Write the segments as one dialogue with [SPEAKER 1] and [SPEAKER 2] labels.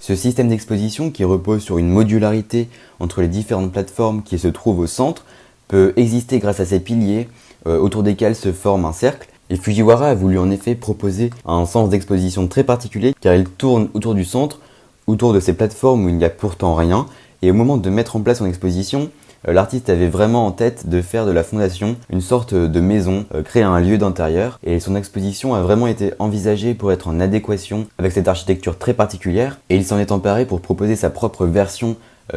[SPEAKER 1] Ce système d'exposition, qui repose sur une modularité entre les différentes plateformes qui se trouvent au centre, peut exister grâce à ces piliers autour desquels se forme un cercle. Et Fujiwara a voulu en effet proposer un sens d'exposition très particulier car il tourne autour du centre, autour de ces plateformes où il n'y a pourtant rien. Et au moment de mettre en place son exposition, l'artiste avait vraiment en tête de faire de la fondation une sorte de maison, créer un lieu d'intérieur. Et son exposition a vraiment été envisagée pour être en adéquation avec cette architecture très particulière. Et il s'en est emparé pour proposer sa propre version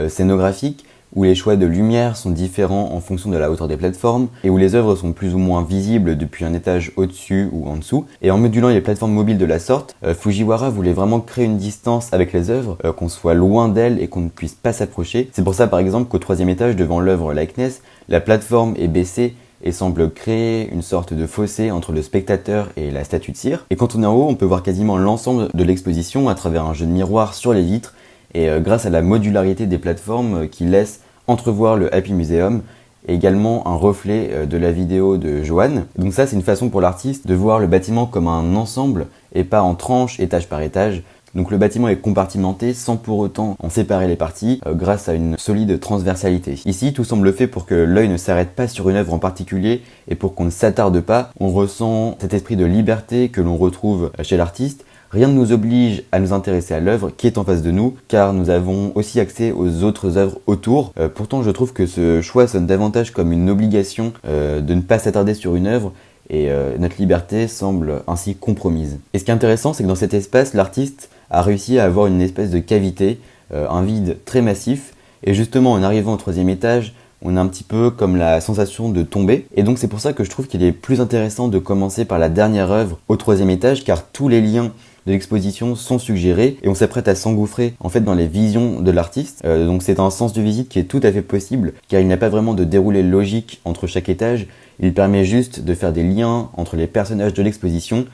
[SPEAKER 1] scénographique, où les choix de lumière sont différents en fonction de la hauteur des plateformes et où les œuvres sont plus ou moins visibles depuis un étage au-dessus ou en dessous. Et en modulant les plateformes mobiles de la sorte, Fujiwara voulait vraiment créer une distance avec les œuvres, qu'on soit loin d'elles et qu'on ne puisse pas s'approcher. C'est pour ça par exemple qu'au troisième étage, devant l'œuvre Likeness, la plateforme est baissée et semble créer une sorte de fossé entre le spectateur et la statue de cire. Et quand on est en haut, on peut voir quasiment l'ensemble de l'exposition à travers un jeu de miroir sur les vitres, et grâce à la modularité des plateformes qui laissent entrevoir le Happy Museum et également un reflet de la vidéo de Johan. Donc ça, c'est une façon pour l'artiste de voir le bâtiment comme un ensemble et pas en tranches, étage par étage. Donc le bâtiment est compartimenté sans pour autant en séparer les parties grâce à une solide transversalité. Ici, tout semble fait pour que l'œil ne s'arrête pas sur une œuvre en particulier et pour qu'on ne s'attarde pas. On ressent cet esprit de liberté que l'on retrouve chez l'artiste. Rien ne nous oblige à nous intéresser à l'œuvre qui est en face de nous, car nous avons aussi accès aux autres œuvres autour. Pourtant, je trouve que ce choix sonne davantage comme une obligation de ne pas s'attarder sur une œuvre, et notre liberté semble ainsi compromise. Et ce qui est intéressant, c'est que dans cet espace, l'artiste a réussi à avoir une espèce de cavité, un vide très massif, et justement en arrivant au troisième étage, on a un petit peu comme la sensation de tomber. Et donc c'est pour ça que je trouve qu'il est plus intéressant de commencer par la dernière œuvre au troisième étage, car tous les liens de l'exposition sont suggérés et on s'apprête à s'engouffrer en fait dans les visions de l'artiste. Donc c'est un sens de visite qui est tout à fait possible, car il n'y a pas vraiment de déroulé logique entre chaque étage. Il permet juste de faire des liens entre les personnages de l'exposition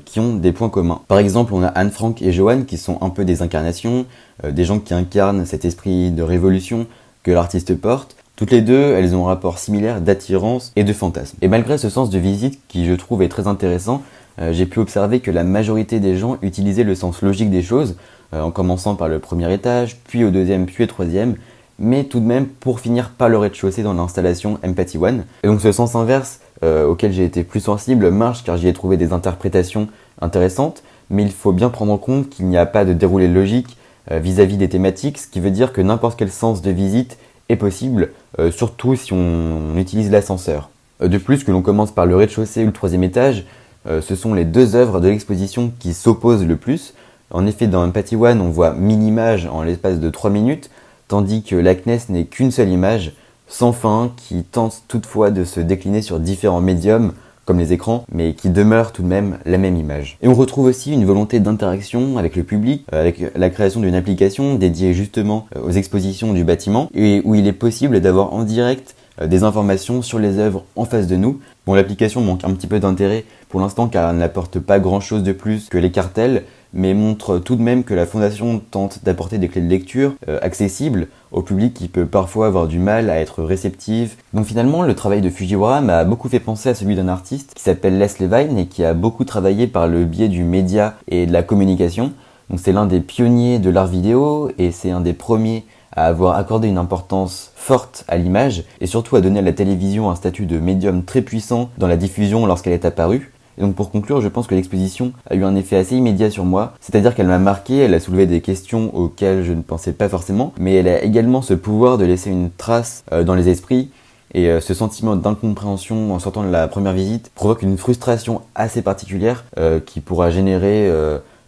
[SPEAKER 1] qui ont des points communs. Par exemple, on a Anne Frank et Johan qui sont un peu des incarnations, des gens qui incarnent cet esprit de révolution que l'artiste porte. Toutes les deux, elles ont un rapport similaire d'attirance et de fantasme. Et malgré ce sens de visite qui je trouve est très intéressant, j'ai pu observer que la majorité des gens utilisaient le sens logique des choses, en commençant par le premier étage, puis au deuxième, puis au troisième, mais tout de même pour finir par le rez-de-chaussée dans l'installation Empathy One. Et donc ce sens inverse, auquel j'ai été plus sensible, marche car j'y ai trouvé des interprétations intéressantes, mais il faut bien prendre en compte qu'il n'y a pas de déroulé logique vis-à-vis des thématiques, ce qui veut dire que n'importe quel sens de visite est possible, surtout si on utilise l'ascenseur. De plus, que l'on commence par le rez-de-chaussée ou le troisième étage, ce sont les deux œuvres de l'exposition qui s'opposent le plus. En effet, dans Empathy One, on voit 1000 images en l'espace de 3 minutes, tandis que Likeness n'est qu'une seule image, sans fin, qui tente toutefois de se décliner sur différents médiums, comme les écrans, mais qui demeure tout de même la même image. Et on retrouve aussi une volonté d'interaction avec le public, avec la création d'une application dédiée justement aux expositions du bâtiment, et où il est possible d'avoir en direct des informations sur les œuvres en face de nous. Bon, l'application manque un petit peu d'intérêt pour l'instant car elle n'apporte pas grand chose de plus que les cartels, mais montre tout de même que la fondation tente d'apporter des clés de lecture accessibles au public qui peut parfois avoir du mal à être réceptif. Donc finalement, le travail de Fujiwara m'a beaucoup fait penser à celui d'un artiste qui s'appelle Les Levine et qui a beaucoup travaillé par le biais du média et de la communication. Donc c'est l'un des pionniers de l'art vidéo et c'est un des premiers à avoir accordé une importance forte à l'image et surtout à donner à la télévision un statut de médium très puissant dans la diffusion lorsqu'elle est apparue. Et donc pour conclure, je pense que l'exposition a eu un effet assez immédiat sur moi, c'est-à-dire qu'elle m'a marqué, elle a soulevé des questions auxquelles je ne pensais pas forcément, mais elle a également ce pouvoir de laisser une trace dans les esprits, et ce sentiment d'incompréhension en sortant de la première visite provoque une frustration assez particulière qui pourra générer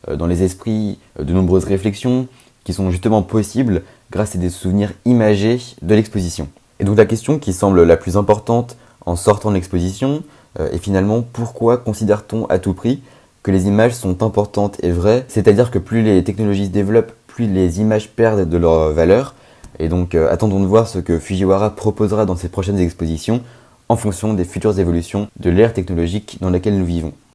[SPEAKER 1] dans les esprits de nombreuses réflexions qui sont justement possibles grâce à des souvenirs imagés de l'exposition. Et donc la question qui semble la plus importante en sortant de l'exposition est finalement pourquoi considère-t-on à tout prix que les images sont importantes et vraies, c'est-à-dire que plus les technologies se développent, plus les images perdent de leur valeur. Et donc attendons de voir ce que Fujiwara proposera dans ses prochaines expositions en fonction des futures évolutions de l'ère technologique dans laquelle nous vivons.